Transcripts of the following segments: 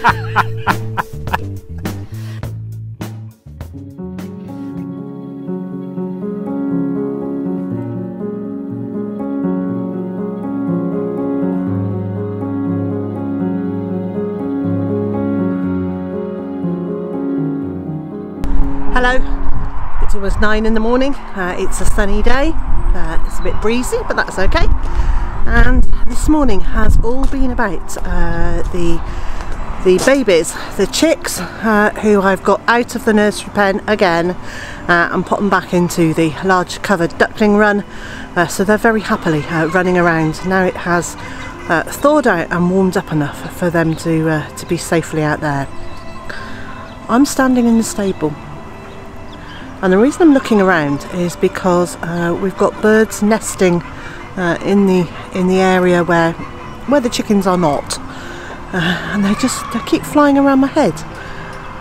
Hello, it's almost 9 in the morning. It's a sunny day. It's a bit breezy, but that's okay. And this morning has all been about the babies, the chicks, who I've got out of the nursery pen again and put them back into the large covered duckling run. So they're very happily running around. Now it has thawed out and warmed up enough for them to be safely out there. I'm standing in the stable. And the reason I'm looking around is because we've got birds nesting in the area where the chickens are not, and they keep flying around my head.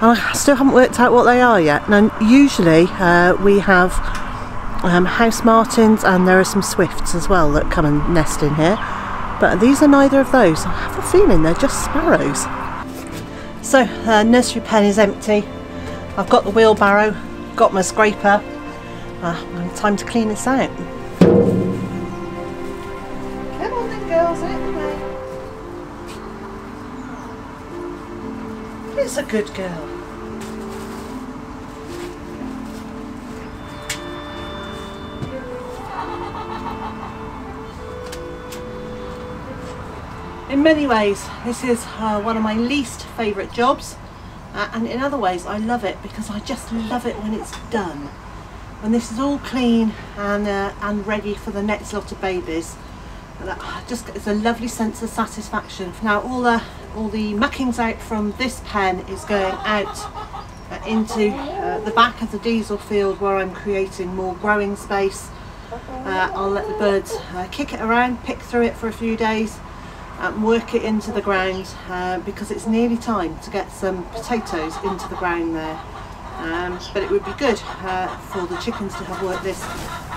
And I still haven't worked out what they are yet. Now usually we have house martins, and there are some swifts as well that come and nest in here, but these are neither of those. I have a feeling they're just sparrows. So nursery pen is empty. I've got the wheelbarrow, got my scraper, time to clean this out. Come on then girls, out the way. It's a good girl. In many ways this is one of my least favourite jobs. And in other ways I love it because I just love it when it's done. When this is all clean and ready for the next lot of babies. It's a lovely sense of satisfaction. Now all the muckings out from this pen is going out into the back of the diesel field where I'm creating more growing space. I'll let the birds kick it around, pick through it for a few days, and work it into the ground because it's nearly time to get some potatoes into the ground there. But it would be good for the chickens to have worked this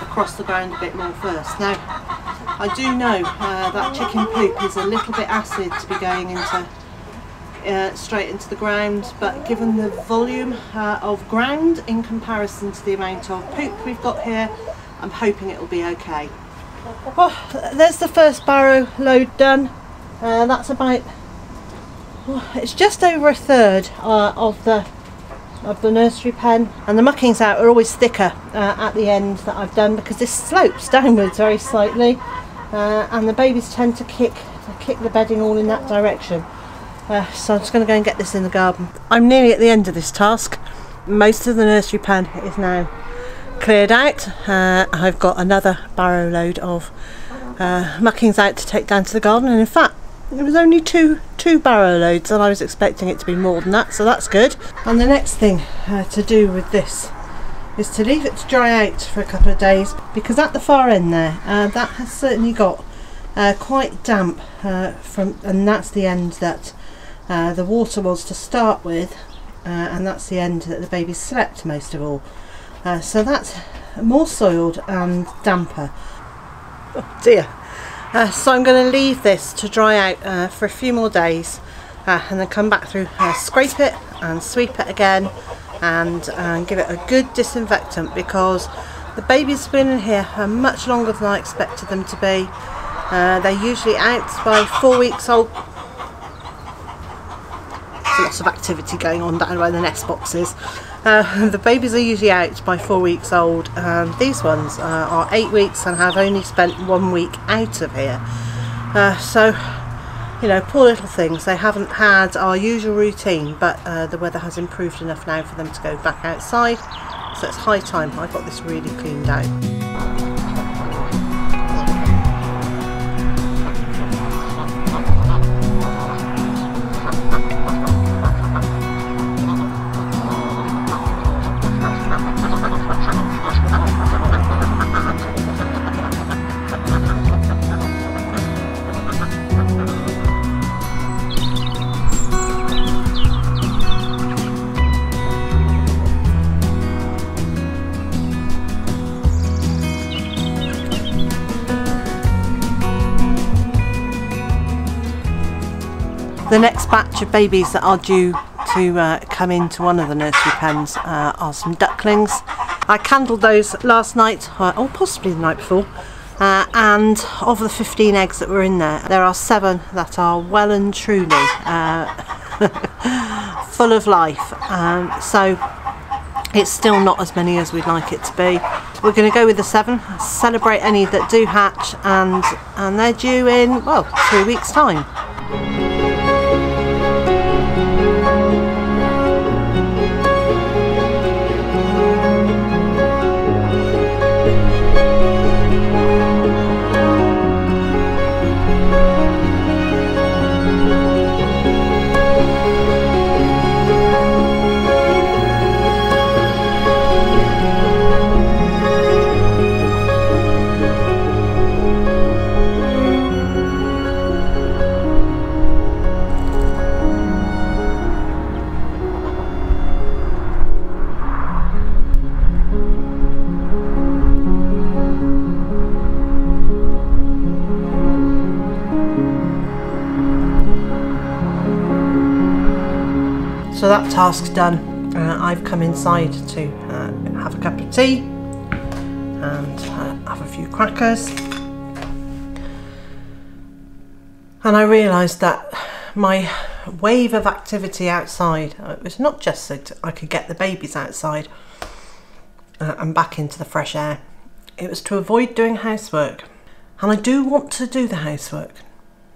across the ground a bit more first. Now I do know that chicken poop is a little bit acid to be going into straight into the ground, but given the volume of ground in comparison to the amount of poop we've got here, I'm hoping it will be okay. Well, there's the first barrow load done. That's about, it's just over a third of the nursery pen, and the muckings out are always thicker at the end that I've done because this slopes downwards very slightly, and the babies tend to kick the bedding all in that direction. So I'm just going to go and get this in the garden. I'm nearly at the end of this task. Most of the nursery pen is now cleared out. I've got another barrow load of muckings out to take down to the garden, and in fact it was only two barrow loads and I was expecting it to be more than that, so that's good. And the next thing to do with this is to leave it to dry out for a couple of days, because at the far end there that has certainly got quite damp and that's the end that the water was to start with, and that's the end that the baby slept most of all. So that's more soiled and damper. Oh dear. So I'm going to leave this to dry out for a few more days and then come back through, scrape it and sweep it again, and give it a good disinfectant, because the babies have been in here much longer than I expected them to be. They're usually out by 4 weeks old. There's lots of activity going on down by the nest boxes. The babies are usually out by 4 weeks old, and these ones are 8 weeks and have only spent 1 week out of here. So, you know, poor little things. They haven't had our usual routine, but the weather has improved enough now for them to go back outside, so it's high time I got this really cleaned out. The next batch of babies that are due to come into one of the nursery pens are some ducklings. I candled those last night, or possibly the night before, and of the 15 eggs that were in there, there are 7 that are well and truly full of life. So it's still not as many as we'd like it to be. We're going to go with the 7, celebrate any that do hatch, and they're due in, well, 3 weeks' time. So that task's done. I've come inside to have a cup of tea and have a few crackers. And I realised that my wave of activity outside, it was not just so I could get the babies outside and back into the fresh air. It was to avoid doing housework. And I do want to do the housework.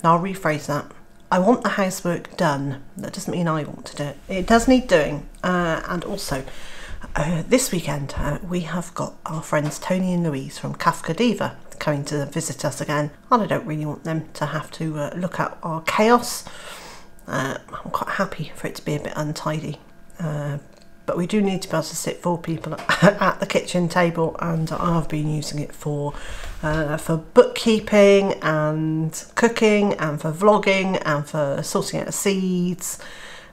Now I'll rephrase that. I want the housework done. That doesn't mean I want to do it. It does need doing. And also, this weekend we have got our friends Tony and Louise from Kafka Diva coming to visit us again. And I don't really want them to have to look at our chaos. I'm quite happy for it to be a bit untidy. But we do need to be able to sit 4 people at the kitchen table, and I've been using it for bookkeeping and cooking and for vlogging and for sorting out seeds,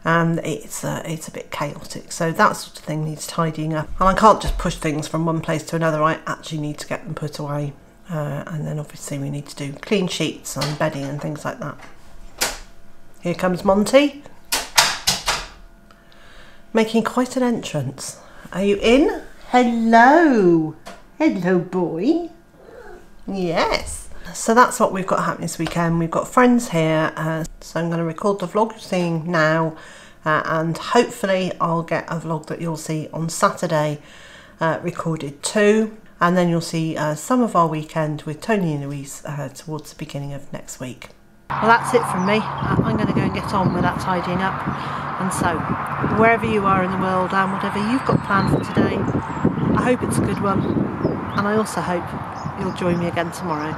and it's a bit chaotic. So that sort of thing needs tidying up, and I can't just push things from one place to another. I actually need to get them put away, and then obviously we need to do clean sheets and bedding and things like that. Here comes Monty, making quite an entrance. Are you in? Hello. Hello, boy. Yes. So that's what we've got happening this weekend. We've got friends here, so I'm going to record the vlog you're seeing now, and hopefully I'll get a vlog that you'll see on Saturday recorded too, and then you'll see some of our weekend with Tony and Louise towards the beginning of next week. Well, that's it from me. I'm going to go and get on with that tidying up. And so, wherever you are in the world and whatever you've got planned for today, I hope it's a good one. And I also hope you'll join me again tomorrow.